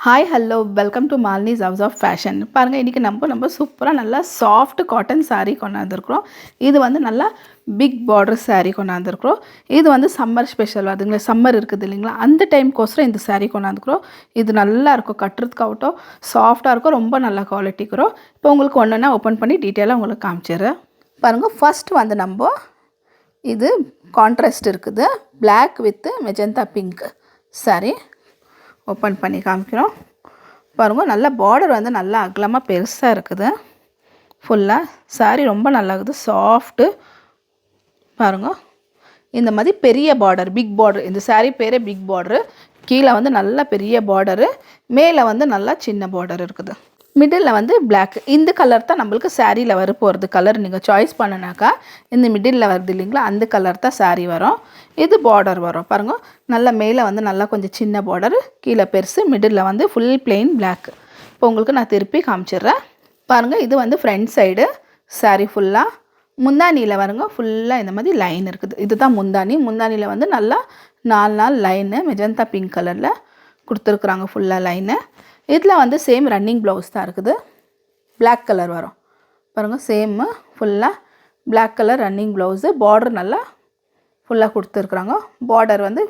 Hi hello welcome to Malini's house of fashion. பாருங்கள், இன்றைக்கி நம்ம சூப்பராக நல்லா சாஃப்ட் காட்டன் சாரீ கொண்டாந்துருக்குறோம். இது வந்து நல்லா பிக் பார்டர் சாரீ கொண்டாந்துருக்குறோம். இது வந்து சம்மர் ஸ்பெஷல் அதுங்களா, சம்மர் இருக்குது இல்லைங்களா, அந்த டைம்க்கோசரம் இந்த சாரீ கொண்டாந்துருக்குறோம். இது நல்லா இருக்கும், கட்டுறதுக்காகட்டும் சாஃப்டாக இருக்கும், ரொம்ப நல்ல குவாலிட்டிக்கிறோம். இப்போ உங்களுக்கு ஒன்றுன்னா ஓப்பன் பண்ணி டீட்டெயிலாக உங்களுக்கு காமிச்சிடுறேன். பாருங்கள், ஃபஸ்ட்டு வந்து நம்ம இது கான்ட்ராஸ்ட் இருக்குது, black with magenta pink saree open பண்ணி காமிக்கிறோம். பாருங்கள், நல்ல பார்டர் வந்து நல்லா அகலமாக பெருசாக இருக்குது. ஃபுல்லாக சாரீ ரொம்ப நல்லா இருக்குது, சாஃப்ட்டு. பாருங்கள், இந்த மாதிரி பெரிய பார்டர், பிக் பார்டர். இந்த சாரீ பேரே பிக் பார்டரு. கீழே வந்து நல்ல பெரிய பார்டரு, மேலே வந்து நல்லா சின்ன பார்டர் இருக்குது. மிடில் வந்து பிளாக். இந்த கலர் தான் நம்மளுக்கு சாரியில் வர போகிறது கலர். நீங்கள் சாய்ஸ் பண்ணினாக்கா இந்த மிடில் வருது இல்லைங்களா, அந்த கலர் தான் சாரீ வரும். இது பார்டர் வரும். பாருங்கள், நல்லா மேலே வந்து நல்லா கொஞ்சம் சின்ன பார்டர், கீழே பெருசு, மிடில் வந்து ஃபுல் பிளெயின் பிளாக். இப்போ உங்களுக்கு நான் திருப்பி காமிச்சிடுறேன். பாருங்கள், இது வந்து ஃப்ரண்ட் சைடு சாரீ ஃபுல்லாக. முந்தானியில் வருங்க ஃபுல்லாக இந்த மாதிரி லைன் இருக்குது. இதுதான் முந்தானி. முந்தானியில் வந்து நல்லா 4 லைனு மெஜந்தா பிங்க் கலரில் கொடுத்துருக்குறாங்க, ஃபுல்லாக லைனு. இதில் வந்து சேம் ரன்னிங் ப்ளவுஸ் தான் இருக்குது, பிளாக் கலர் வரும். பாருங்கள், சேம்மு ஃபுல்லாக black colour running blouse. Border நல்லா ஃபுல்லாக கொடுத்துருக்குறாங்க. பார்டர் வந்து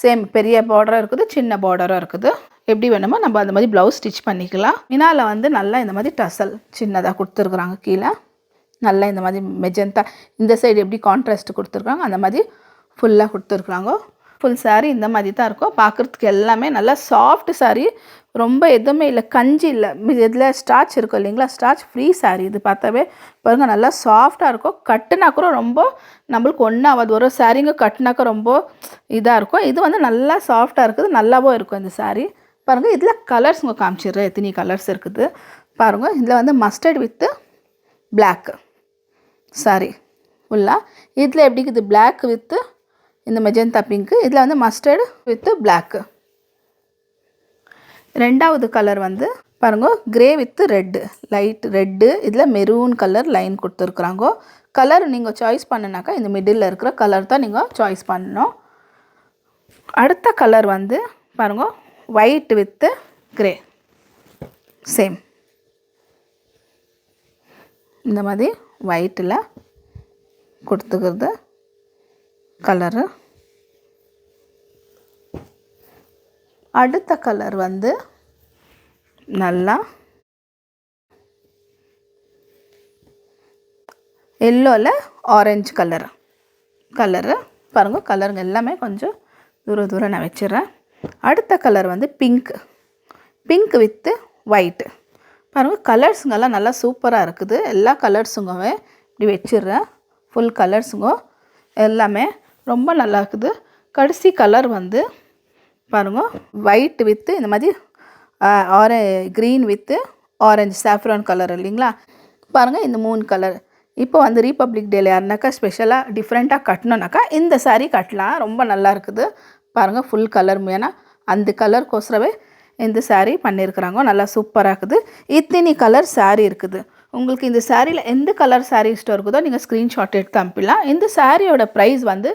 சேம் பெரிய பார்டராக இருக்குது, சின்ன பார்டராக இருக்குது. எப்படி வேணுமோ நம்ம அந்த மாதிரி ப்ளவுஸ் ஸ்டிச் பண்ணிக்கலாம். மினாவில் வந்து நல்லா இந்த மாதிரி டசல் சின்னதாக கொடுத்துருக்குறாங்க. கீழே நல்லா இந்த மாதிரி மெஜந்தா, இந்த சைடு எப்படி கான்ட்ராஸ்ட் கொடுத்துருக்காங்க அந்த மாதிரி ஃபுல்லாக கொடுத்துருக்குறாங்க. ஃபுல் சாரீ இந்த மாதிரி தான் இருக்கும். பார்க்குறதுக்கு எல்லாமே நல்லா சாஃப்ட் சாரீ, ரொம்ப எதுவுமே இல்லை, கஞ்சி இல்லை. இதில் ஸ்டார்ச் இருக்கும் இல்லைங்களா, ஸ்டார்ச் ஃப்ரீ சாரீ. இது பார்த்தாவே பாருங்கள் நல்லா சாஃப்டாக இருக்கும். கட்டுனா கூட ரொம்ப நம்மளுக்கு ஒன்றாவது. ஒரு சாரீங்க கட்டுனாக்க ரொம்ப இதாக இருக்கும். இது வந்து நல்லா சாஃப்டாக இருக்குது, நல்லாவும் இருக்கும் இந்த சாரீ. பாருங்கள், இதில் கலர்ஸ் உங்கள் காமிச்சிடுறேன், எத்தனை கலர்ஸ் இருக்குது பாருங்கள். இதில் வந்து மஸ்டர்ட் வித்து பிளாக் சாரீ ஃபுல்லாக. இதில் எப்படி இருக்குது, பிளாக் வித்து இந்த மெஜந்தா பிங்க்கு. இதில் வந்து மஸ்டர்டு வித்து பிளாக்கு. ரெண்டாவது கலர் வந்து பாருங்கள், grey with red, light red. இதில் மெரூன் கலர் லைன் கொடுத்துருக்குறாங்க. கலர் நீங்கள் சாய்ஸ் பண்ணினாக்கா இந்த மிடில் இருக்கிற கலர் தான் நீங்கள் சாய்ஸ் பண்ணணும். அடுத்த கலர் வந்து பாருங்கள், ஒயிட் வித்து கிரே. சேம் இந்த மாதிரி ஒயிட்டில் கொடுத்துக்கிறது கலரு. அடுத்த கலர் வந்து நல்லா எல்லோவில் ஆரஞ்சு கலரு. பாருங்கள், கலருங்க எல்லாமே கொஞ்சம் தூரம் நான் வச்சிடுறேன். அடுத்த கலர் வந்து பிங்க் வித்து ஒயிட்டு. பாருங்கள், கலர்ஸுங்கெல்லாம் நல்லா சூப்பராக இருக்குது. எல்லா கலர்ஸுங்கவே இப்படி வச்சிடுறேன். ஃபுல் கலர்ஸுங்க எல்லாமே ரொம்ப நல்லா இருக்குது. கடைசி கலர் வந்து பாருங்கள், ஒயிட் வித்து இந்த மாதிரி green with orange saffron colour இல்லைங்களா. பாருங்கள், இந்த 3 கலர். இப்போ வந்து ரிபப்ளிக் டேல யாருனாக்கா ஸ்பெஷலாக டிஃப்ரெண்ட்டாக கட்டணுன்னாக்கா இந்த சாரீ கட்டலாம், ரொம்ப நல்லா இருக்குது. பாருங்கள், ஃபுல் கலர், ஏன்னா அந்த கலருக்கோசரவே இந்த சாரீ பண்ணியிருக்கிறாங்க. நல்லா சூப்பராக இருக்குது. இத்தனை கலர் சாரீ இருக்குது. உங்களுக்கு இந்த சாரியில் எந்த கலர் சாரீ இஷ்டம் இருக்குதோ நீங்கள் ஸ்க்ரீன்ஷாட் எடுத்து அனுப்பிடலாம். இந்த சாரியோட ப்ரைஸ் வந்து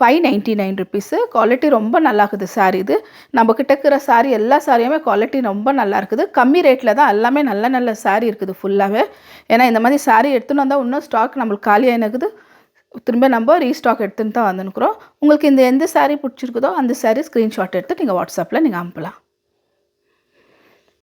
599 ருபீஸு. குவாலிட்டி ரொம்ப நல்லா இருக்குது சாரீ. இது நம்மக்கிட்ட இருக்கிற சாரீ எல்லா சாரியுமே குவாலிட்டி ரொம்ப நல்லா இருக்குது. கம்மி ரேட்டில் தான் எல்லாமே நல்ல சாரீ இருக்குது ஃபுல்லாகவே. ஏன்னா இந்த மாதிரி சாரீ எடுத்துன்னு வந்தால் இன்னும் ஸ்டாக் நம்மளுக்கு காலியாக இருக்குது, திரும்ப நம்ம ரீஸ்டாக் எடுத்துன்னு தான் வந்துனுக்குறோம். உங்களுக்கு இந்த எந்த சாரீ பிடிச்சிருக்குதோ அந்த சாரீ ஸ்க்ரீன்ஷாட் எடுத்து நீங்கள் வாட்ஸ்அப்பில் நீங்கள் அனுப்பலாம்.